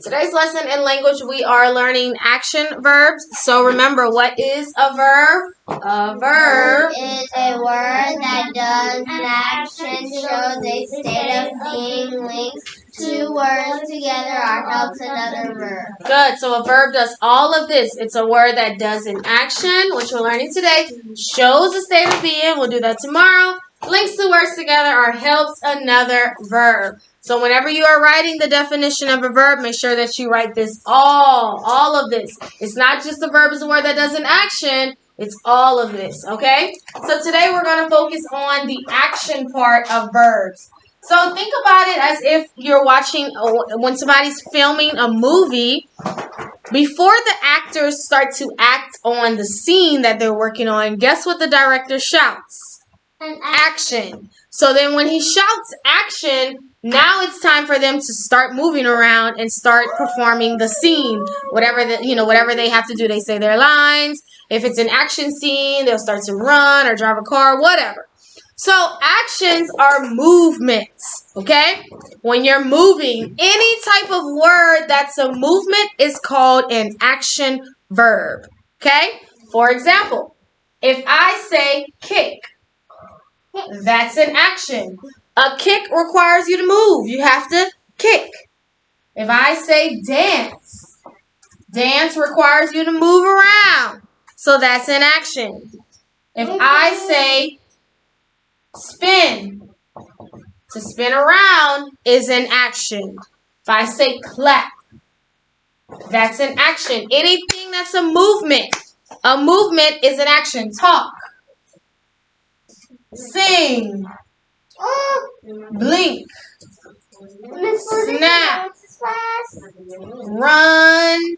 Today's lesson in language, we are learning action verbs. So remember, what is a verb? A verb is a word that does an action, shows a state of being, links two words together, or helps another verb. Good. So a verb does all of this. It's a word that does an action, which we're learning today, shows a state of being. We'll do that tomorrow. Links two words together or helps another verb. So whenever you are writing the definition of a verb, make sure that you write this all of this. It's not just a verb is a word that does an action. It's all of this, okay? So today we're going to focus on the action part of verbs. So think about it as if you're watching, when somebody's filming a movie, before the actors start to act on the scene that they're working on, guess what the director shouts? Action. So then when he shouts action, now it's time for them to start moving around and start performing the scene. Whatever they have to do, they say their lines. If it's an action scene, they'll start to run or drive a car, whatever. So actions are movements, okay? When you're moving, any type of word that's a movement is called an action verb, okay? For example, if I say kick, that's an action. A kick requires you to move. You have to kick. If I say dance, dance requires you to move around. So that's an action. If I say spin, to spin around is an action. If I say clap, that's an action. Anything that's a movement is an action. Talk, sing, blink, snap, run.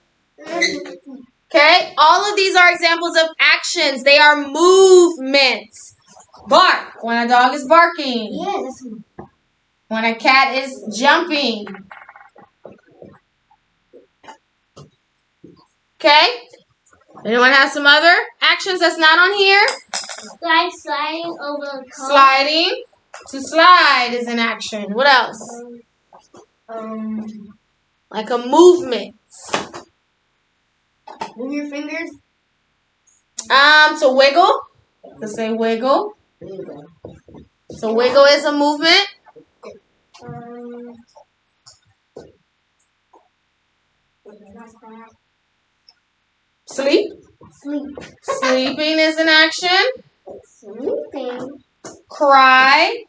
Okay, all of these are examples of actions. They are movements. Bark, when a dog is barking. When a cat is jumping. Okay? Anyone have some other actions that's not on here? Sliding over a car. Sliding. To slide is an action. What else? Like a movement. Move your fingers. To wiggle. Let's say wiggle. So wiggle is a movement. Sleep. Sleeping is an action. Sleeping. Cry.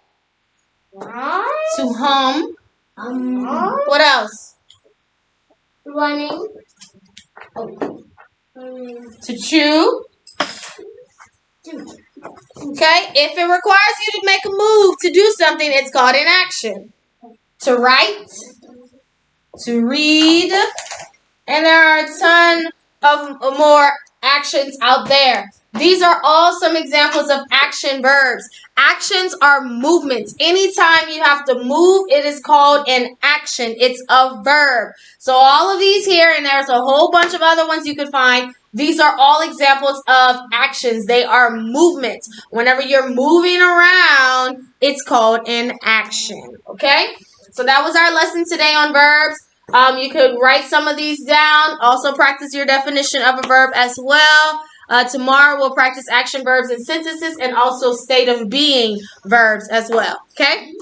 Right. To hum. What else? Running. To chew. Okay, if it requires you to make a move to do something, it's called an action. To write, to read, and there are a ton of more actions out there. These are all some examples of action verbs. Actions are movements. Anytime you have to move, it is called an action. It's a verb. So all of these here, and there's a whole bunch of other ones you could find, these are all examples of actions. They are movements. Whenever you're moving around, it's called an action. Okay? So that was our lesson today on verbs. You could write some of these down. Also practice your definition of a verb as well. Tomorrow we'll practice action verbs and sentences and also state of being verbs as well. Okay?